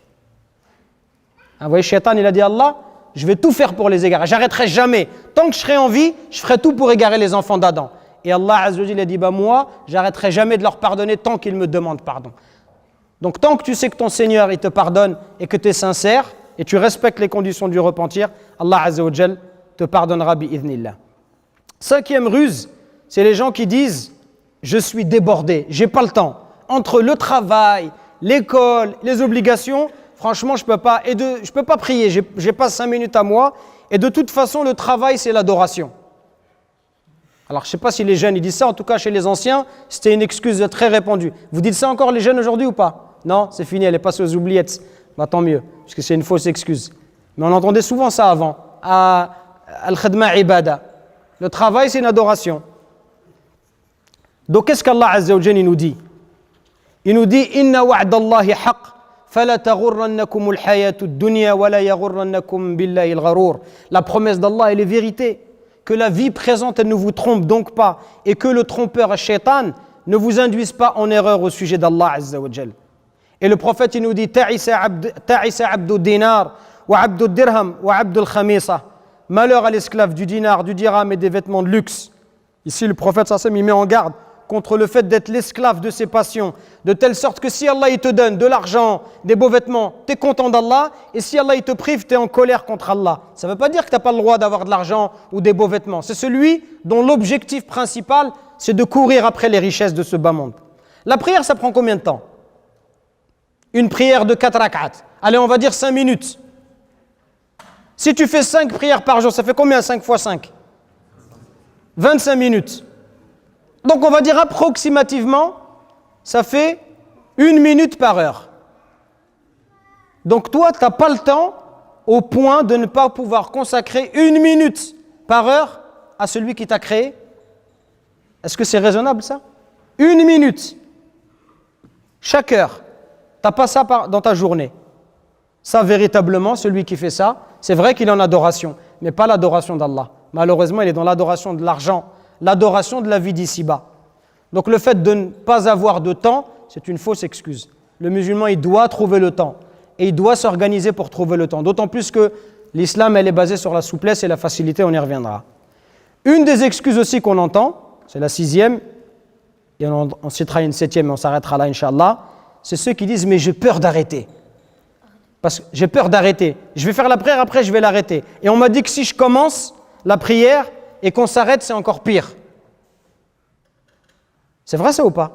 Vous voyez, Shaitan, il a dit à Allah, je vais tout faire pour les égarer, j'arrêterai jamais. Tant que je serai en vie, je ferai tout pour égarer les enfants d'Adam. Et Allah Azza wa Jal a dit, moi, j'arrêterai jamais de leur pardonner tant qu'ils me demandent pardon. Donc tant que tu sais que ton Seigneur, il te pardonne et que tu es sincère, et tu respectes les conditions du repentir, Allah Azza wa Jal te pardonnera bi-idhnillah. 5e ruse, c'est les gens qui disent, je suis débordé, j'ai pas le temps. Entre le travail, l'école, les obligations, franchement, je peux pas prier, j'ai pas 5 minutes à moi. Et de toute façon, le travail, c'est l'adoration. Alors, je ne sais pas si les jeunes ils disent ça, en tout cas chez les anciens, c'était une excuse très répandue. Vous dites ça encore les jeunes aujourd'hui ou pas? Non, c'est fini, elle est passée aux oubliettes. Tant mieux, parce que c'est une fausse excuse. Mais on entendait souvent ça avant. Al-Khadma Ibada. Le travail, c'est une adoration. Donc, qu'est-ce qu'Allah Azza wa Jalla nous dit? Il nous dit Inna wa'dallahi haqq, fala taghurrannakum al-hayatu ad-dunya wa la yaghurrannakum billahi al-gharur. La promesse d'Allah, elle est vérité. Que la vie présente, elle ne vous trompe donc pas. Et que le trompeur, al-shaytan, ne vous induise pas en erreur au sujet d'Allah Azza wa Jalla. Et le prophète, il nous dit Ta'isa abdu dinar, wa abdu dirham, wa abdu al-khamisa. Malheur à l'esclave du dinar, du dirham et des vêtements de luxe. Ici, le prophète, il met en garde contre le fait d'être l'esclave de ses passions, de telle sorte que si Allah il te donne de l'argent, des beaux vêtements, tu es content d'Allah, et si Allah il te prive, tu es en colère contre Allah. Ça ne veut pas dire que tu n'as pas le droit d'avoir de l'argent ou des beaux vêtements. C'est celui dont l'objectif principal, c'est de courir après les richesses de ce bas monde. La prière, ça prend combien de temps? Une prière de 4 rak'at. Allez, on va dire 5 minutes. Si tu fais 5 prières par jour, ça fait combien 5 fois 5? 25 minutes. Donc on va dire approximativement, ça fait 1 minute par heure. Donc toi, tu n'as pas le temps au point de ne pas pouvoir consacrer 1 minute par heure à celui qui t'a créé. Est-ce que c'est raisonnable ça? 1 minute. Chaque heure. Tu n'as pas ça dans ta journée. Ça véritablement, celui qui fait ça, c'est vrai qu'il est en adoration, mais pas l'adoration d'Allah. Malheureusement, il est dans l'adoration de l'argent, l'adoration de la vie d'ici-bas. Donc le fait de ne pas avoir de temps, c'est une fausse excuse. Le musulman, il doit trouver le temps. Et il doit s'organiser pour trouver le temps. D'autant plus que l'islam, elle est basée sur la souplesse et la facilité, on y reviendra. Une des excuses aussi qu'on entend, c'est la 6e, et on citera une 7e, on s'arrêtera là, Inch'Allah, c'est ceux qui disent « mais j'ai peur d'arrêter ». Parce que j'ai peur d'arrêter. Je vais faire la prière, après je vais l'arrêter. Et on m'a dit que si je commence la prière et qu'on s'arrête, c'est encore pire. C'est vrai ça ou pas?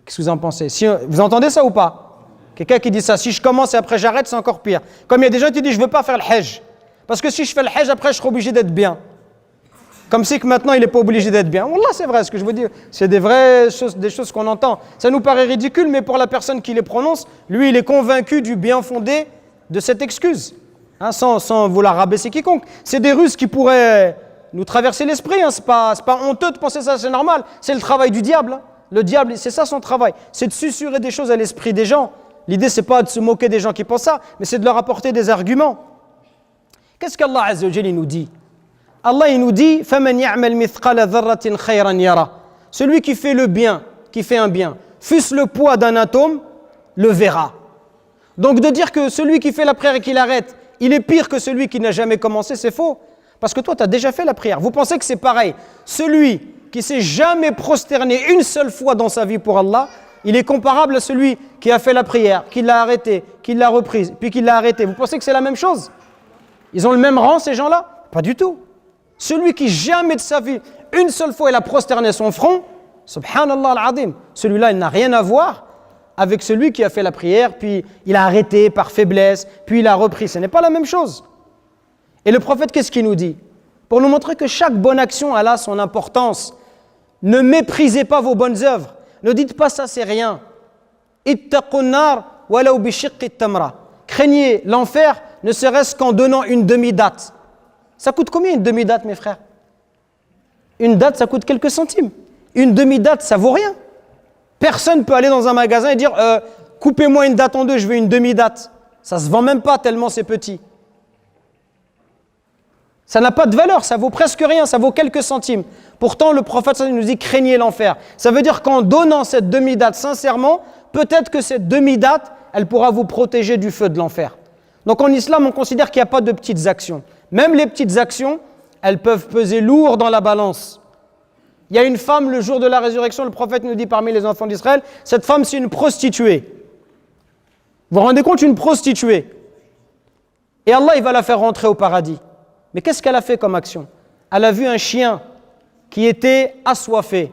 Qu'est-ce que vous en pensez? Vous entendez ça ou pas? Quelqu'un qui dit ça, si je commence et après j'arrête, c'est encore pire. Comme il y a des gens qui disent je ne veux pas faire le hajj. Parce que si je fais le hajj, après je serai obligé d'être bien. Comme si que maintenant il n'est pas obligé d'être bien. Wallah, c'est vrai ce que je veux dire. C'est des vraies choses, des choses qu'on entend. Ça nous paraît ridicule, mais pour la personne qui les prononce, lui il est convaincu du bien fondé de cette excuse. Hein, sans vouloir rabaisser quiconque. C'est des ruses qui pourraient nous traverser l'esprit. Hein. C'est pas honteux de penser ça, c'est normal. C'est le travail du diable. Hein. Le diable, c'est ça son travail. C'est de susurrer des choses à l'esprit des gens. L'idée, c'est pas de se moquer des gens qui pensent ça, mais c'est de leur apporter des arguments. Qu'est-ce qu'Allah Azza wa Jalla nous dit? Allah il nous dit فَمَنْ يَعْمَلْ مِثْقَالَ ذَرَّةٍ خَيْرًا يَرَى. Celui qui fait le bien, qui fait un bien, fût-ce le poids d'un atome, le verra. Donc de dire que celui qui fait la prière et qui l'arrête, il est pire que celui qui n'a jamais commencé, c'est faux. Parce que toi, tu as déjà fait la prière. Vous pensez que c'est pareil? Celui qui s'est jamais prosterné une seule fois dans sa vie pour Allah, il est comparable à celui qui a fait la prière, qui l'a arrêtée, qui l'a reprise, puis qui l'a arrêtée. Vous pensez que c'est la même chose? Ils ont le même rang, ces gens-là? Pas du tout. Celui qui jamais de sa vie, une seule fois, il a prosterné son front, subhanallah al-azim, celui-là, il n'a rien à voir avec celui qui a fait la prière, puis il a arrêté par faiblesse, puis il a repris. Ce n'est pas la même chose. Et le prophète, qu'est-ce qu'il nous dit? Pour nous montrer que chaque bonne action, elle a son importance. Ne méprisez pas vos bonnes œuvres. Ne dites pas ça, c'est rien. Ittaqun nar walaw bi shiqqi tamra. Craignez l'enfer, ne serait-ce qu'en donnant une demi-date. Ça coûte combien une demi-date, mes frères? Une date, ça coûte quelques centimes. Une demi-date, ça vaut rien. Personne ne peut aller dans un magasin et dire coupez-moi une date en deux, je veux une demi-date. Ça ne se vend même pas tellement c'est petit. Ça n'a pas de valeur, ça vaut presque rien, ça vaut quelques centimes. Pourtant, le prophète nous dit craignez l'enfer. Ça veut dire qu'en donnant cette demi-date sincèrement, peut-être que cette demi-date, elle pourra vous protéger du feu de l'enfer. Donc en islam, on considère qu'il n'y a pas de petites actions. Même les petites actions, elles peuvent peser lourd dans la balance. Il y a une femme, le jour de la résurrection, le prophète nous dit parmi les enfants d'Israël, cette femme c'est une prostituée. Vous vous rendez compte, une prostituée. Et Allah, il va la faire rentrer au paradis. Mais qu'est-ce qu'elle a fait comme action? Elle a vu un chien qui était assoiffé.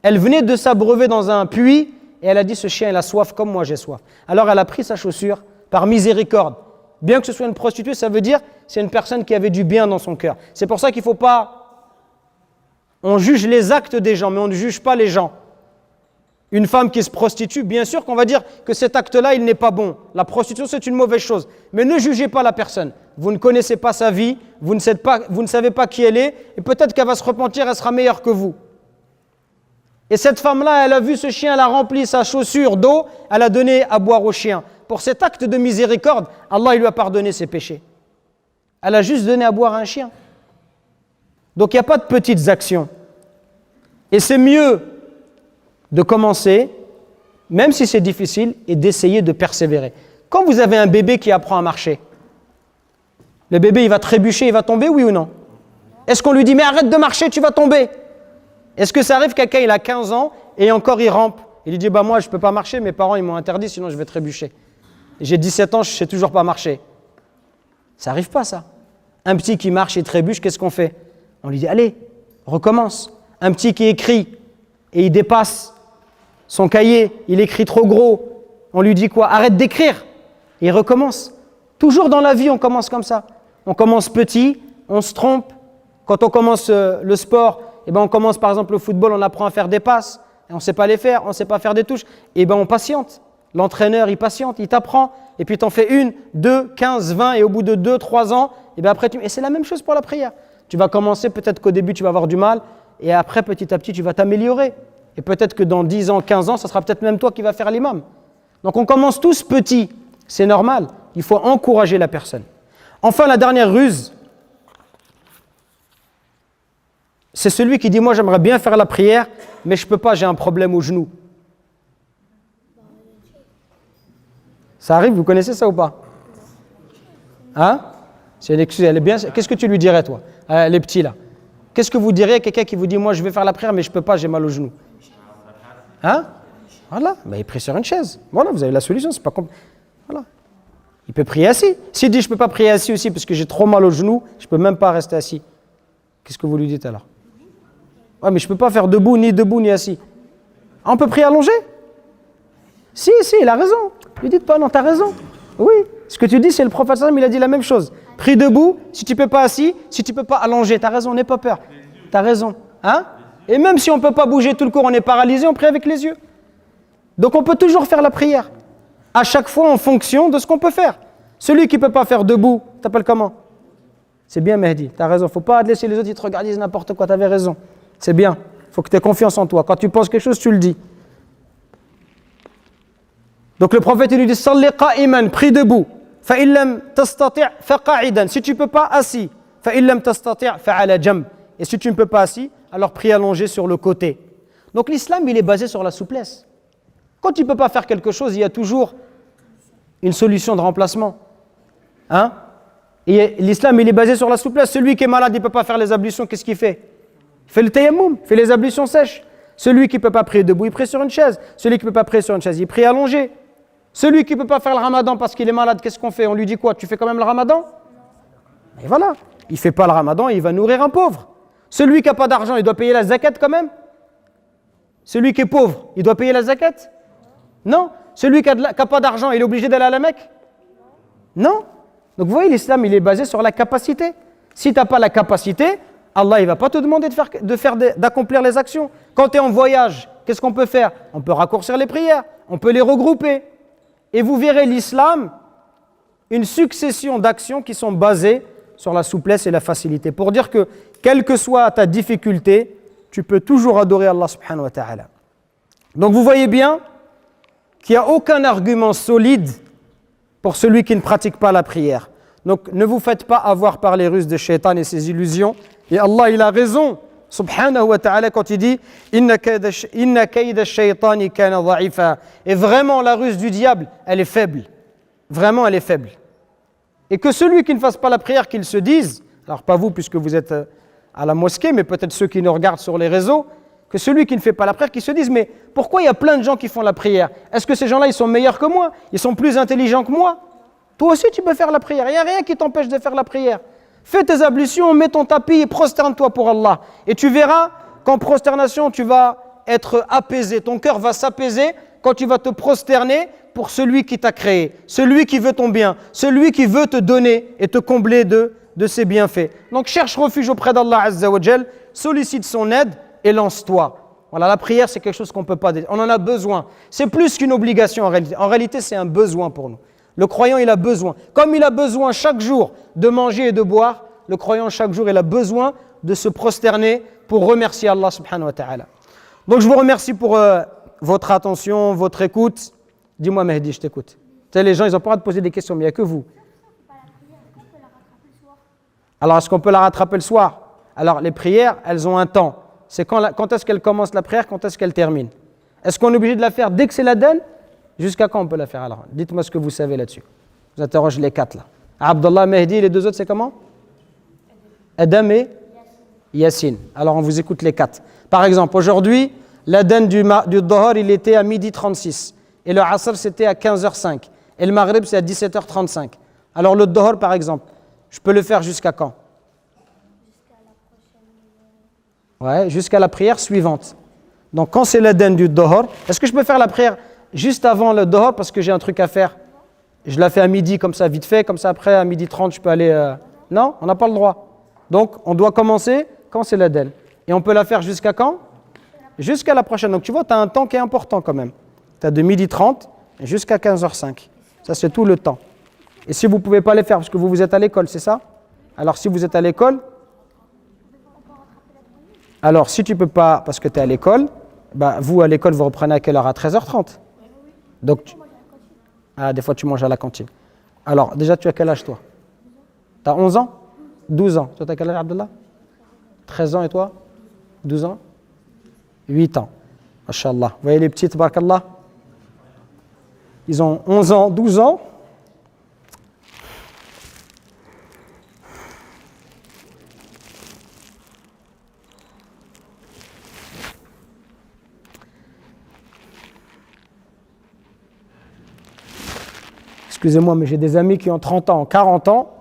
Elle venait de s'abreuver dans un puits et elle a dit ce chien il a soif comme moi j'ai soif. Alors elle a pris sa chaussure par miséricorde. Bien que ce soit une prostituée, ça veut dire c'est une personne qui avait du bien dans son cœur. C'est pour ça qu'il ne faut pas... On juge les actes des gens, mais on ne juge pas les gens. Une femme qui se prostitue, bien sûr qu'on va dire que cet acte-là, il n'est pas bon. La prostitution, c'est une mauvaise chose. Mais ne jugez pas la personne. Vous ne connaissez pas sa vie, vous ne savez pas qui elle est, et peut-être qu'elle va se repentir, elle sera meilleure que vous. Et cette femme-là, elle a vu ce chien, elle a rempli sa chaussure d'eau, elle a donné à boire au chien. Pour cet acte de miséricorde, Allah il lui a pardonné ses péchés. Elle a juste donné à boire à un chien. Donc il n'y a pas de petites actions. Et c'est mieux de commencer, même si c'est difficile, et d'essayer de persévérer. Quand vous avez un bébé qui apprend à marcher, le bébé il va trébucher, il va tomber, oui ou non? Est-ce qu'on lui dit, mais arrête de marcher, tu vas tomber? Est-ce que ça arrive, quelqu'un il a 15 ans et encore il rampe? Il lui dit, bah moi je ne peux pas marcher, mes parents ils m'ont interdit, sinon je vais trébucher. J'ai 17 ans, je ne sais toujours pas marcher. Ça n'arrive pas ça. Un petit qui marche et trébuche, qu'est-ce qu'on fait? On lui dit, allez, recommence. Un petit qui écrit et il dépasse son cahier, il écrit trop gros. On lui dit quoi? Arrête d'écrire. Et il recommence. Toujours dans la vie, on commence comme ça. On commence petit, on se trompe. Quand on commence le sport, on commence par exemple le football, on apprend à faire des passes. Et on ne sait pas les faire, on ne sait pas faire des touches. On patiente. L'entraîneur, il patiente, il t'apprend. Et puis tu en fais 1, 2, 15, 20. Et au bout de 2, 3 ans, après et c'est la même chose pour la prière. Tu vas commencer, peut-être qu'au début, tu vas avoir du mal. Et après, petit à petit, tu vas t'améliorer. Et peut-être que dans 10 ans, 15 ans, ça sera peut-être même toi qui vas faire l'imam. Donc on commence tous petits. C'est normal. Il faut encourager la personne. Enfin, la dernière ruse, c'est celui qui dit, moi j'aimerais bien faire la prière, mais je ne peux pas, j'ai un problème au genou. Ça arrive, vous connaissez ça ou pas? Hein? C'est une excuse, elle est bien. Qu'est-ce que tu lui dirais, toi, les petits là? Qu'est-ce que vous diriez à quelqu'un qui vous dit, moi je vais faire la prière, mais je ne peux pas, j'ai mal au genou? Hein? Voilà, il prie sur une chaise. Voilà, vous avez la solution, c'est pas compliqué. Voilà. Il peut prier assis. S'il dit, je ne peux pas prier assis aussi parce que j'ai trop mal au genou, je ne peux même pas rester assis. Qu'est-ce que vous lui dites alors? Ouais, mais je ne peux pas faire debout, ni assis. Ah, on peut prier allongé? Si, il a raison. Lui dites pas, non, tu as raison. Oui, ce que tu dis, c'est le prophète sallam, il a dit la même chose. Prie debout, si tu ne peux pas assis, si tu ne peux pas allongé, tu as raison, n'aie pas peur. Tu as raison. Hein? Et même si on ne peut pas bouger tout le corps, on est paralysé, on prie avec les yeux. Donc on peut toujours faire la prière. À chaque fois en fonction de ce qu'on peut faire. Celui qui ne peut pas faire debout, t'appelles comment? C'est bien Mehdi, tu as raison. Il ne faut pas laisser les autres, ils te regardent, ils disent n'importe quoi, tu avais raison. C'est bien, il faut que tu aies confiance en toi. Quand tu penses quelque chose, tu le dis. Donc le prophète il lui dit Salli qa'iman, prie debout. Fa illam tastati' fa qa'idan. Si tu ne peux pas, assis. Fa illam tastati' fa ala jamb. Et si tu ne peux pas assis, alors prie allongé sur le côté. Donc l'islam il est basé sur la souplesse. Quand tu ne peux pas faire quelque chose, il y a toujours une solution de remplacement. Hein? Et l'islam il est basé sur la souplesse. Celui qui est malade, il ne peut pas faire les ablutions, qu'est-ce qu'il fait? Il fait le tayammum, il fait les ablutions sèches. Celui qui ne peut pas prier debout, il prie sur une chaise. Celui qui ne peut pas prier sur une chaise, il prie allongé. Celui qui ne peut pas faire le ramadan parce qu'il est malade, qu'est-ce qu'on fait? On lui dit quoi? Tu fais quand même le ramadan? Et voilà, il ne fait pas le ramadan, il va nourrir un pauvre. Celui qui n'a pas d'argent, il doit payer la zakat quand même? Celui qui est pauvre, il doit payer la zakat? Non. Celui qui n'a pas d'argent, il est obligé d'aller à la Mecque? Non. Donc vous voyez, l'islam, il est basé sur la capacité. Si tu n'as pas la capacité, Allah, il ne va pas te demander d'accomplir les actions. Quand tu es en voyage, qu'est-ce qu'on peut faire? On peut raccourcir les prières, on peut les regrouper. Et vous verrez l'islam, une succession d'actions qui sont basées sur la souplesse et la facilité. Pour dire que, quelle que soit ta difficulté, tu peux toujours adorer Allah subhanahu wa ta'ala. Donc vous voyez bien qu'il n'y a aucun argument solide pour celui qui ne pratique pas la prière. Donc ne vous faites pas avoir par les ruses de Shaitan et ses illusions. Et Allah, il a raison, subhanahu wa ta'ala, quand il dit « Inna kayda shaitani kana dha'ifa » Et vraiment, la ruse du diable, elle est faible. Vraiment, elle est faible. Et que celui qui ne fasse pas la prière, qu'il se dise, alors pas vous puisque vous êtes à la mosquée, mais peut-être ceux qui nous regardent sur les réseaux, que celui qui ne fait pas la prière, qu'il se dise, mais pourquoi il y a plein de gens qui font la prière? Est-ce que ces gens-là, ils sont meilleurs que moi? Ils sont plus intelligents que moi? Toi aussi, tu peux faire la prière. Il n'y a rien qui t'empêche de faire la prière. Fais tes ablutions, mets ton tapis et prosterne-toi pour Allah. Et tu verras qu'en prosternation, tu vas être apaisé. Ton cœur va s'apaiser quand tu vas te prosterner pour celui qui t'a créé, celui qui veut ton bien, celui qui veut te donner et te combler de ses bienfaits. Donc cherche refuge auprès d'Allah Azza wa Jal, sollicite son aide et lance-toi. Voilà, la prière, c'est quelque chose qu'on ne peut pas... On en a besoin. C'est plus qu'une obligation en réalité. En réalité, c'est un besoin pour nous. Le croyant, il a besoin. Comme il a besoin chaque jour de manger et de boire, le croyant, chaque jour, il a besoin de se prosterner pour remercier Allah subhanahu wa ta'ala. Donc, je vous remercie pour votre attention, votre écoute. Dis-moi, Mehdi, je t'écoute. Tu sais, les gens, ils n'ont pas le droit de poser des questions, mais il n'y a que vous. Alors, est-ce qu'on peut la rattraper le soir? Alors, les prières, elles ont un temps. C'est quand est-ce qu'elle commence la prière, quand est-ce qu'elle termine? Est-ce qu'on est obligé de la faire dès que c'est l'adhan? Jusqu'à quand on peut la faire? Alors, dites-moi ce que vous savez là-dessus. Vous interrogez les 4 là. Abdallah, Mehdi, les 2 autres, c'est comment? Adam et Yassine. Alors, on vous écoute les 4. Par exemple, aujourd'hui, l'adhan du Dhuhr, il était à 12h36. Et le Asr, c'était à 15h05. Et le Maghrib, c'est à 17h35. Alors, le Dhuhr, par exemple, je peux le faire jusqu'à quand? Ouais, jusqu'à la prière suivante. Donc, quand c'est l'adhan du Dhuhr, est-ce que je peux faire la prière juste avant le Dhuhr parce que j'ai un truc à faire? Je la fais à midi, comme ça, vite fait. Comme ça, après, à 12h30, je peux aller... Non, on n'a pas le droit. Donc, on doit commencer quand c'est l'adhan. Et on peut la faire jusqu'à quand? Jusqu'à la prochaine. Donc, tu vois, tu as un temps qui est important quand même. Tu as de 12h30 jusqu'à 15h05. Ça, c'est tout le temps. Et si vous ne pouvez pas les faire parce que vous êtes à l'école, c'est ça? Alors, si vous êtes à l'école... Alors, si tu ne peux pas, parce que tu es à l'école, bah, vous, à l'école, vous reprenez à quelle heure? À 13h30. Donc, des fois, tu manges à la cantine. Alors, déjà, tu as quel âge, toi? Tu as 11 ans? 12 ans. Toi, tu as quel âge, Abdallah? 13 ans, et toi? 12 ans? 8 ans. Masha'Allah. Vous voyez les petits, tabarakallah? Ils ont 11 ans, 12 ans. Excusez-moi, mais j'ai des amis qui ont 30 ans, 40 ans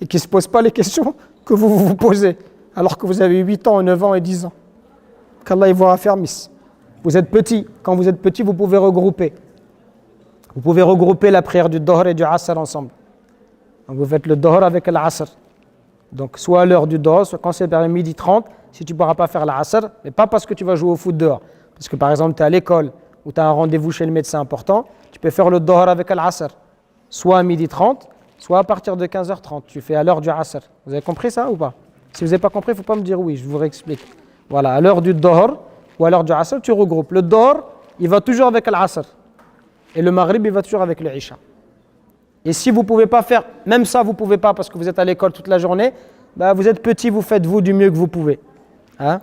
et qui ne se posent pas les questions que vous posez, alors que vous avez 8 ans, 9 ans et 10 ans. Qu'Allah y vous raffermisse. Vous êtes petit. Quand vous êtes petit, vous pouvez regrouper. Vous pouvez regrouper la prière du Dhuhr et du Asr ensemble. Donc vous faites le Dhuhr avec l'Asr. Donc soit à l'heure du Dhuhr, soit quand c'est vers 12h30, si tu ne pourras pas faire l'Asr, mais pas parce que tu vas jouer au foot dehors. Parce que par exemple, tu es à l'école ou tu as un rendez-vous chez le médecin important, tu peux faire le Dhuhr avec l'Asr. Soit à 12h30, soit à partir de 15h30. Tu fais à l'heure du Asr. Vous avez compris ça ou pas? Si vous n'avez pas compris, il ne faut pas me dire oui, je vous réexplique. Voilà, à l'heure du Dhuhr ou à l'heure du Asr, tu regroupes. Le Dhuhr, il va toujours avec l'Asr. Et le Maghrib, il va toujours avec le Isha. Et si vous ne pouvez pas faire, même ça, vous ne pouvez pas parce que vous êtes à l'école toute la journée, bah vous êtes petit, vous faites vous du mieux que vous pouvez. Hein?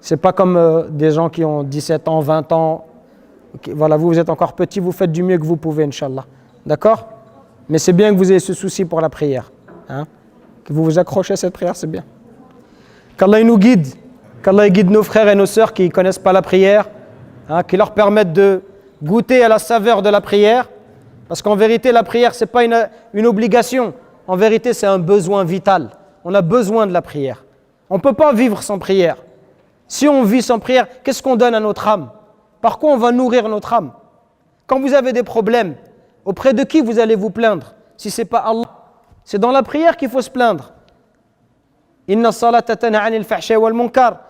Ce n'est pas comme des gens qui ont 17 ans, 20 ans. Okay, voilà, vous êtes encore petit, vous faites du mieux que vous pouvez, Inch'Allah. D'accord? Mais c'est bien que vous ayez ce souci pour la prière. Hein? Que vous vous accrochez à cette prière, c'est bien. Qu'Allah il nous guide. Qu'Allah guide nos frères et nos sœurs qui ne connaissent pas la prière. Hein, qui leur permettent de goûter à la saveur de la prière. Parce qu'en vérité, la prière, ce n'est pas une obligation. En vérité, c'est un besoin vital. On a besoin de la prière. On ne peut pas vivre sans prière. Si on vit sans prière, qu'est-ce qu'on donne à notre âme? Par quoi on va nourrir notre âme? Quand vous avez des problèmes, auprès de qui vous allez vous plaindre? Si ce n'est pas Allah, c'est dans la prière qu'il faut se plaindre. Inna salata tanha anil fahsha'i wal munkar.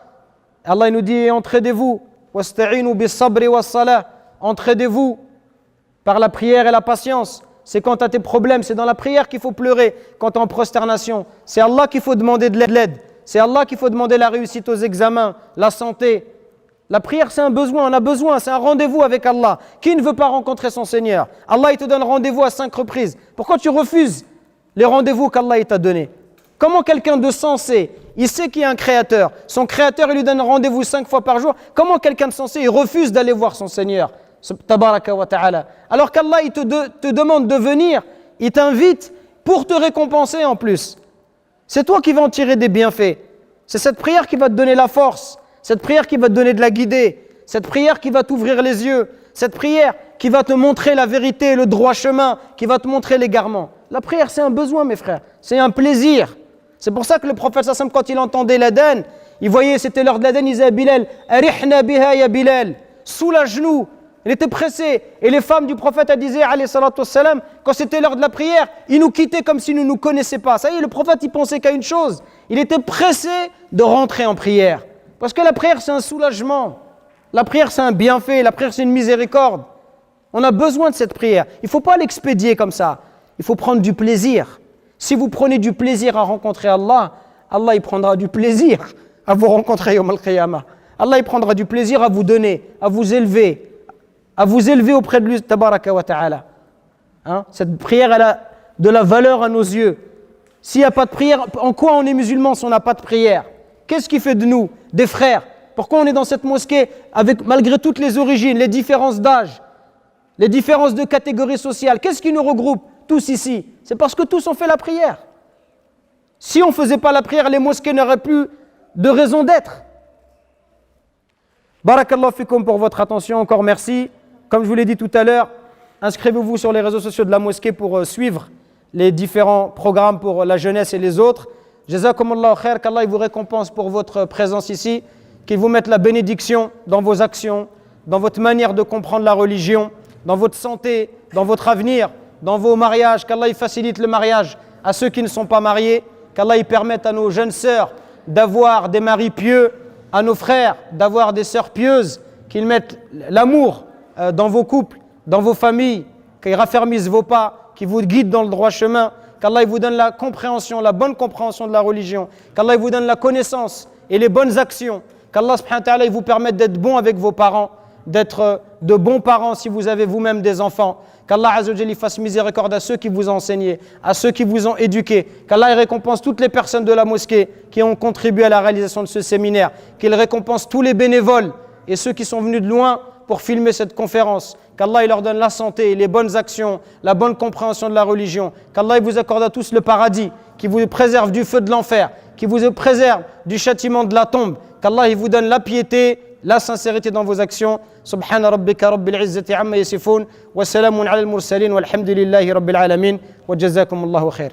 Allah nous dit entraidez-vous. Wasta'inu bis sabri was salah. Entraidez-vous par la prière et la patience. C'est quand tu as tes problèmes, c'est dans la prière qu'il faut pleurer. Quand tu es en prosternation, c'est Allah qu'il faut demander de l'aide. C'est Allah qu'il faut demander la réussite aux examens, la santé. La prière, c'est un besoin, on a besoin, c'est un rendez-vous avec Allah. Qui ne veut pas rencontrer son Seigneur? Allah, il te donne rendez-vous à 5 reprises. Pourquoi tu refuses les rendez-vous qu'Allah t'a donnés? Comment quelqu'un de sensé, il sait qu'il y a un créateur, son créateur, il lui donne rendez-vous 5 fois par jour, comment quelqu'un de sensé, il refuse d'aller voir son Seigneur? Tabaraka wa ta'ala. Alors qu'Allah, il te demande de venir, il t'invite pour te récompenser en plus. C'est toi qui vas en tirer des bienfaits. C'est cette prière qui va te donner la force. Cette prière qui va te donner de la guidée, cette prière qui va t'ouvrir les yeux, cette prière qui va te montrer la vérité, le droit chemin, qui va te montrer l'égarement. La prière, c'est un besoin, mes frères, c'est un plaisir. C'est pour ça que le prophète sallam, quand il entendait l'adhan, il voyait, c'était l'heure de l'adhan, il disait à Bilal, Arihna biha ya Bilal, soulage-nous. Il était pressé. Et les femmes du prophète, elles disaient, alayhi salatu wassalam, quand c'était l'heure de la prière, ils nous quittaient comme s'ils ne nous connaissaient pas. Ça y est, le prophète, il pensait qu'à une chose, il était pressé de rentrer en prière. Parce que la prière, c'est un soulagement. La prière, c'est un bienfait. La prière, c'est une miséricorde. On a besoin de cette prière. Il ne faut pas l'expédier comme ça. Il faut prendre du plaisir. Si vous prenez du plaisir à rencontrer Allah, Allah il prendra du plaisir à vous rencontrer Yawm al-Qiyamah. Allah il prendra du plaisir à vous donner, à vous élever auprès de lui, tabaraka wa ta'ala. Cette prière, elle a de la valeur à nos yeux. S'il n'y a pas de prière, en quoi on est musulman si on n'a pas de prière? Qu'est-ce qui fait de nous des frères? Pourquoi on est dans cette mosquée avec, malgré toutes les origines, les différences d'âge, les différences de catégorie sociale? Qu'est-ce qui nous regroupe tous ici? C'est parce que tous ont fait la prière. Si on ne faisait pas la prière, les mosquées n'auraient plus de raison d'être. Barakallahu fikoum pour votre attention, encore merci. Comme je vous l'ai dit tout à l'heure, inscrivez-vous sur les réseaux sociaux de la mosquée pour suivre les différents programmes pour la jeunesse et les autres. Jazakumullahu khair, qu'Allah vous récompense pour votre présence ici, qu'il vous mette la bénédiction dans vos actions, dans votre manière de comprendre la religion, dans votre santé, dans votre avenir, dans vos mariages, qu'Allah facilite le mariage à ceux qui ne sont pas mariés, qu'Allah permette à nos jeunes sœurs d'avoir des maris pieux, à nos frères d'avoir des sœurs pieuses, qu'ils mettent l'amour dans vos couples, dans vos familles, qu'ils raffermissent vos pas, qu'ils vous guident dans le droit chemin, qu'Allah vous donne la compréhension, la bonne compréhension de la religion, qu'Allah vous donne la connaissance et les bonnes actions, qu'Allah subhanahu wa ta'ala vous permette d'être bon avec vos parents, d'être de bons parents si vous avez vous-même des enfants, qu'Allah azza wa jalla fasse miséricorde à ceux qui vous ont enseigné, à ceux qui vous ont éduqué, qu'Allah récompense toutes les personnes de la mosquée qui ont contribué à la réalisation de ce séminaire, qu'il récompense tous les bénévoles et ceux qui sont venus de loin pour filmer cette conférence, qu'Allah leur donne la santé, les bonnes actions, la bonne compréhension de la religion, qu'Allah vous accorde à tous le paradis, qui vous préserve du feu de l'enfer, qui vous préserve du châtiment de la tombe, qu'Allah vous donne la piété, la sincérité dans vos actions. Subhana rabbika rabbil izzati amma yasifun wa salamun ala al-mursalin walhamdulillahi rabbil alamin wa jazakumullahu khair.